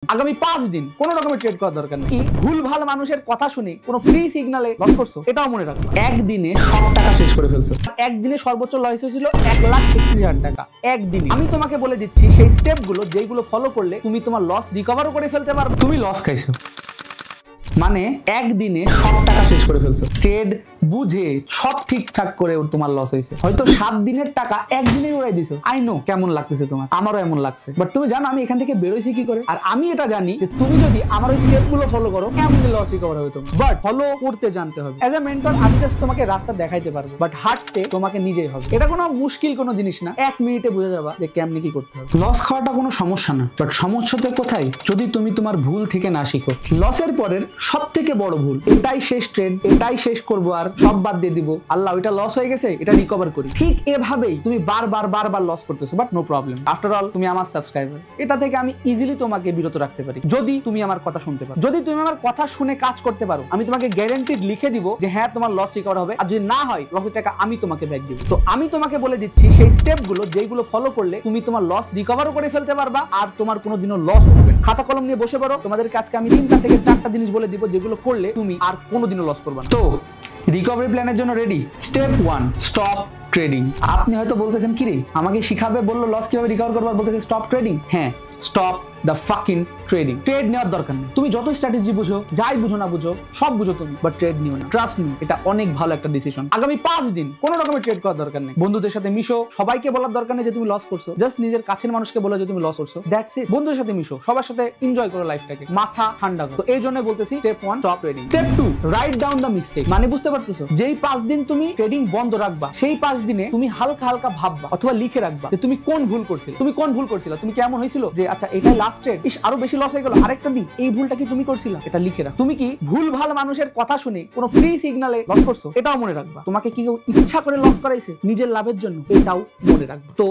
আগামী 5 দিন কোনো রকমের ট্রেড করার দরকার নেই। ভুলভাল মানুষের কথা শুনে কোনো ফ্রি সিগনালে লস করছো, এটাও মনে রাখো। একদিনে সব টাকা শেষ করে ফেলছো। একদিনে সর্বোচ্চ লস হয়েছিল 1,31,000 টাকা একদিনে। আমি তোমাকে বলে দিচ্ছি সেই স্টেপগুলো যেগুলো ফলো করলে তুমি তোমার লস রিকভারও করে ফেলতে পারবে। তুমি লস খাইছো মানে একদিনে সব টাকা শেষ করে ফেলছো। ট্রেড বুঝে সব ঠিকঠাক করে তোমার লস হয়েছে। হয়তো 7 দিনের টাকা একদিনে উড়াই দিছো। আই নো কেমন লাগতেছে তোমার, আমারও এমন লাগছে। বাট তুমি জানো আমি এখান থেকে বেরোইছি কি করে? আর আমি এটা জানি যে তুমি যদি আমার ওই স্টেপগুলো ফলো করো কেমন লস রিকভার হবে তোমার। বাট ফলো করতে জানতে হবে। অ্যাজ এ মেন্টর আমি জাস্ট তোমাকে রাস্তা দেখাইতে পারবো, বাট হাঁটতে তোমাকে নিজেই হবে। এটা কোনো মুশকিল কোনো জিনিস না। 1 মিনিটে বুঝে যাবা যে কেমনে কি করতে হবে। লস খাওয়াটা কোনো সমস্যা না, বাট সমস্যাটা কোথায়? যদি তুমি তোমার ভুল থেকে না শিখো। লসের পরের সব থেকে বড় ভুল এটাই শেষ ট্রেড, এটাই শেষ করবো আর সব বাদ দিয়ে দিব। আল্লাহ এটা লস হয়ে গেছে, এটা রিকভার করি। ঠিক এভাবেই তুমি বারবার লস করতেছো, but no problem. After all তুমি আমার সাবস্ক্রাইবার। এটা থেকে আমি ইজিলি তোমাকে বিরত রাখতে পারি যদি তুমি আমার কথা শুনতে পারো। যদি তুমি আমার কথা শুনে কাজ করতে পারো, আমি তোমাকে গ্যারান্টিড লিখে দিব যে হ্যাঁ তোমার লস রিকভার হবে। আর যদি না হয় লসের টাকা আমি তোমাকে ব্যাক দিব। তো আমি তোমাকে বলে দিচ্ছি সেই স্টেপগুলো যেগুলো ফলো করলে তুমি তোমার লস রিকভারও করে ফেলতে পারবা আর তোমার কোনোদিনও লস হবে। খাতা কলম নিয়ে বসে পড়ো। তোমাদেরকে আজকে আমি 3টা থেকে 4টা জিনিস বলে দিব যেগুলো করলে তুমি আর কোনোদিনও লস করবে না। তো রিকভারি প্ল্যানের জন্য রেডি? Step 1, stop trading. আপনি হয়তো বলতেছেন কি রে আমাকে শিখাবে, বললো লস কিভাবে রিকভার করবার, বলতেছে স্টপ ট্রেডিং। হ্যাঁ, stop the fucking trading. Trade নেওয়ার দরকার নেই। তুমি যত স্ট্র্যাটেজি বুঝো, যাই বুঝো না বুঝো, সব বুঝো তুমি, বাট ট্রেড নিও না। ট্রাস্ট মি, এটা অনেক ভালো একটা ডিসিশন। আগামী 5 দিন কোনো রকমের ট্রেড করার দরকার নেই। বন্ধুদের সাথে মিশো। সবাইকে বলার দরকার নেই যে তুমি লস করছো। জাস্ট নিজের কাছের মানুষকে বলো যে তুমি লস করছো। That's it. বন্ধুদের সাথে মিশো, সবার সাথে এনজয় করো লাইফটাকে, মাথা ঠান্ডা করো। তো এই জন্য বলতেছি step 1, stop trading. Step 2, write down the mistake. মানে বুঝতে পারতেছো, যেই 5 দিন তুমি ট্রেডিং বন্ধ রাখবা, সেই 5 দিনে তুমি হালকা হালকা ভাববা অথবা লিখে রাখবা যে তুমি কোন ভুল করছিলে। তুমি কোন ভুল করছিলে? তুমি কেমন হয়েছিল যে আচ্ছা এটাই লাস্ট ট্রেড, ইস আরো বেশি লস হয়ে গেল, আরেকটা দিন এই ভুলটা কি তুমি করছিলা? এটা লিখে রাখ। তুমি কি ভুল ভাল মানুষের কথা শুনে কোনো ফ্রি সিগনালে লস করছো? এটাও মনে রাখবা। তোমাকে কি কেউ ইচ্ছা করে লস করাইছে নিজের লাভের জন্য? এটাও মনে রাখবা। তো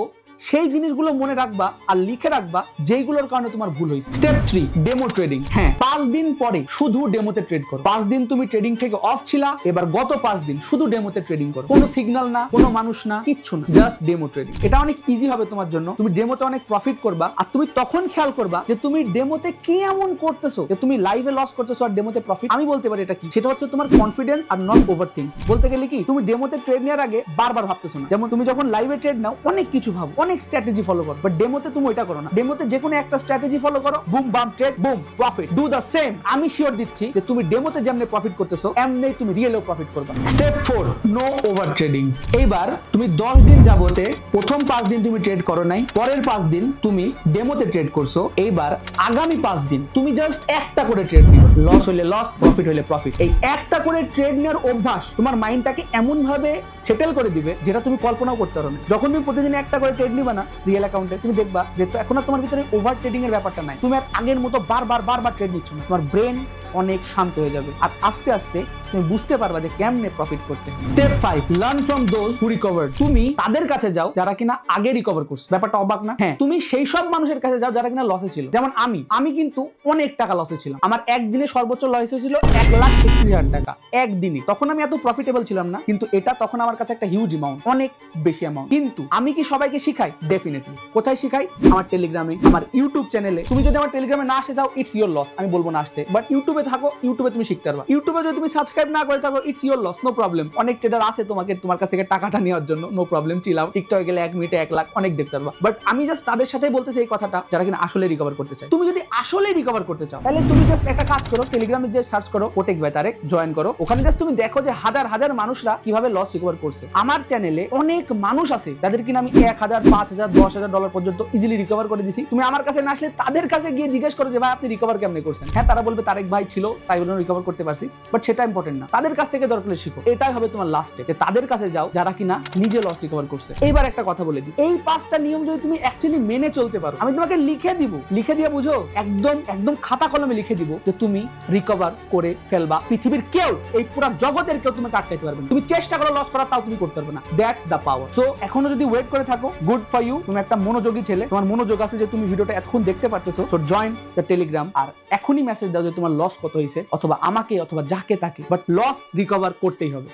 সেই জিনিসগুলো মনে রাখবা আর লিখে রাখবা যেগুলোর কারণে তোমার ভুল হয়েছে। Step 3, demo trading. হ্যাঁ, 5 দিন পরে শুধু ডেমোতে ট্রেড করো। 5 দিন তুমি ট্রেডিং থেকে অফ ছিলা, এবার গত 5 দিন শুধু ডেমোতে ট্রেডিং করো। কোনো সিগন্যাল না, কোনো মানুষ না, কিচ্ছু না, জাস্ট ডেমো ট্রেডিং। এটা অনেক ইজি হবে তোমার জন্য। তুমি ডেমোতে অনেক প্রফিট করবা। আর তুমি তখন খেয়াল করবা যে তুমি ডেমোতে কি এমন করতেছো যে তুমি লাইভে লস করতেছো আর ডেমোতে প্রফিট। আমি বলতে পারি এটা কি, সেটা হচ্ছে তোমার কনফিডেন্স আর নট ওভারথিঙ্ক। বলতে গেলে কি, তুমি ডেমোতে ট্রেড নেওয়ার আগে বারবার ভাবতেছো না। যেমন তুমি যখন লাইভে ট্রেড নাও অনেক কিছু ভাবো, অনেক স্ট্র্যাটেজি ফলো করো, বাট ডেমোতে তুমি এটা করো না। ডেমোতে যে কোনো একটা স্ট্র্যাটেজি ফলো করো, boom bam trade, boom profit. Do the same. আমি শিওর দিচ্ছি যে তুমি ডেমোতে যেমনে প্রফিট করতেছো এমনি তুমি রিয়েলেও প্রফিট করবে। Step 4, no over trading. এইবার তুমি 10 দিন যাবতে প্রথম 5 দিন তুমি ট্রেড করো নাই, পরের 5 দিন তুমি ডেমোতে ট্রেড করছো। এইবার আগামী 5 দিন তুমি জাস্ট একটা করে ট্রেড নিবে। লস হইলে লস, প্রফিট হইলে প্রফিট। এই একটা করে ট্রেড নেওয়ার অভ্যাস তোমার মাইন্ডটাকে এমন ভাবে সেটেল করে দিবে যেটা তুমি কল্পনাও করতে পারো না। যখন তুমি প্রতিদিন একটা করে ট্রেড নিবা না রিয়েল অ্যাকাউন্টে, তুমি দেখবা যে এখন আর তোমার ভিতরে ওভার ট্রেডিং এর ব্যাপারটা নাই। তুমি আর আগের মতো বারবার ট্রেড নিচ্ছ না। তোমার ব্রেন অনেক শান্ত হয়ে যাবে আর আস্তে আস্তে তুমি বুঝতে পারবা যে কেমনে প্রফিট করতে। Step 5, learn from those who recovered. তুমি তাদের কাছে যাও যারা কিনা আগে রিকভার করছে। ব্যাপারটা অবাক না? হ্যাঁ, তুমি সেই সব মানুষের কাছে যাও যারা কিনা লসে ছিল। যেমন আমি কিন্তু অনেক টাকা লসে ছিলাম। আমার একদিনে সর্বোচ্চ লস হয়েছিল 1,31,000 টাকা একদিনে। তখন আমি এত প্রফিটেবল ছিলাম না, কিন্তু এটা তখন আমার কাছে একটা হিউজ অ্যামাউন্ট, অনেক বেশি অ্যামাউন্ট। কিন্তু আমি কি সবাইকে শিখাই? ডেফিনেটলি। কোথায় শিখাই? আমার টেলিগ্রামে, আমার ইউটিউব চ্যানেলে। তুমি যদি আমার টেলিগ্রামে না আসতে চাও, ইটস ইয়োর লস। আমি বলবো না আসতে, বাট ইউটিউবে থাকো, ইউটিউবে তুমি শিখতে পারবা। ইউটিউবে যদি তুমি সাবস্ক্রাইব না করে থাকো, it's your loss, no problem. অনেক ট্রেডার আছে তোমার কাছ থেকে টাকাটা নেওয়ার জন্য, নো প্রবলেম, চিলাও। টিকটকে গেলে 1 মিনিটে 1 লাখ অনেক দেখতে পারবা। বাট আমি জাস্ট তাদের সাথেই বলতেছি এই কথাটা যারা কিনা আসলে রিকভার করতে চায়। তুমি যদি আসলে রিকভার করতে চাও তাহলে তুমি জাস্ট একটা কাজ করো, টেলিগ্রামে যে সার্চ করো কোটেক্স বাই তারেক, জয়েন করো। ওখানে জাস্ট তুমি দেখো যে হাজার মানুষরা কিভাবে লস রিকভার করছে। আমার চ্যানেলে অনেক মানুষ আছে যাদের কিনা আমি 1,000, 5,000, $10,000 পর্যন্ত ইজিলি রিকভার করে দিছি। তুমি আমার কাছে না আসলে তাদের কাছে গিয়ে জিজ্ঞেস করো যে ভাই আপনি রিকভার কেমনে করছেন। হ্যাঁ, তারা বলবে তারেক ভাই ছিল তাই বলে রিকভার করতে পারছি, বাট সেটা ইম্পর্টেন্ট না। তাদের কাছ থেকে দরকার শিখো। এটাই হবে তোমার লাস্ট স্টেপ। তাদের কাছে যাও যারা কিনা নিজে লস রিকভার করছে। এইবার একটা কথা বলে দিই, এই 5টা নিয়ম যদি তুমি অ্যাকচুয়ালি মেনে চলতে পারো, আমি তোমাকে লিখে দিব, লিখে দিয়ে বুঝো একদম খাতা কলমে লিখে দিব যে তুমি রিকভার করে ফেলবা। পৃথিবীর কেউ, এই পুরো জগতের কেউ তোমাকে আটকাইতে পারবে না। তুমি চেষ্টা করো লস করা, তাও তুমি করতে পারবে না। That's the power. সো এখনো যদি ওয়েট করে থাকো, গুড ফর ইউ। তুমি একটা মনোযোগী ছেলে, তোমার মনোযোগ আছে যে তুমি ভিডিওটা এতক্ষণ দেখতে পারতেছো। সো জয়েন দ্য টেলিগ্রাম আর এখনই মেসেজ দাও যে তোমার লস কত হয়েছে, অথবা আমাকে অথবা যাকে তাকে, বাট লস রিকভার করতেই হবে।